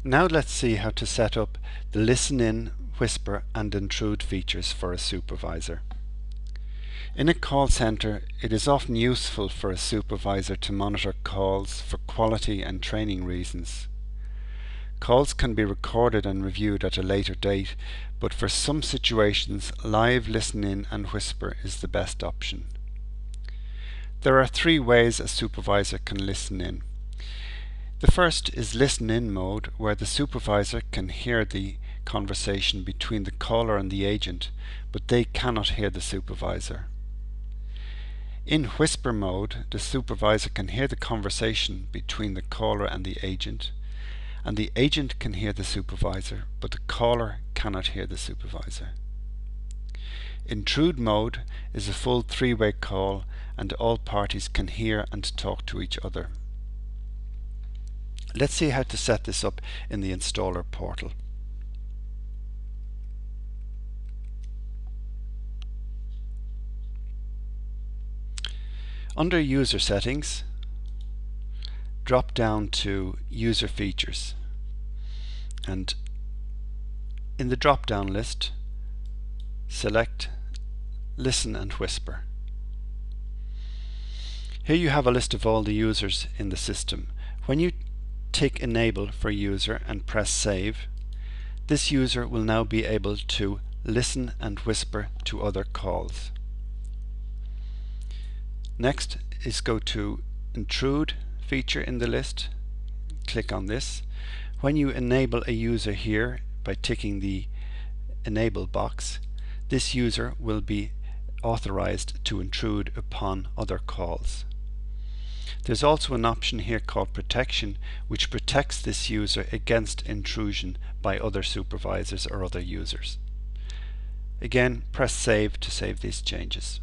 Now let's see how to set up the listen in, whisper and intrude features for a supervisor. In a call center, it is often useful for a supervisor to monitor calls for quality and training reasons. Calls can be recorded and reviewed at a later date, but for some situations, live listen in and whisper is the best option. There are three ways a supervisor can listen in. The first is listen in mode, where the supervisor can hear the conversation between the caller and the agent, but they cannot hear the supervisor. In whisper mode, the supervisor can hear the conversation between the caller and the agent can hear the supervisor, but the caller cannot hear the supervisor. Intrude mode is a full three-way call and all parties can hear and talk to each other. Let's see how to set this up in the installer portal. Under User Settings, drop down to User Features, and in the drop down list select Listen and Whisper. Here you have a list of all the users in the system. When you tick Enable for user and press Save, this user will now be able to listen and whisper to other calls. Next is go to Intrude feature in the list. Click on this. When you enable a user here by ticking the Enable box, this user will be authorized to intrude upon other calls. There's also an option here called Protection, which protects this user against intrusion by other supervisors or other users. Again, press Save to save these changes.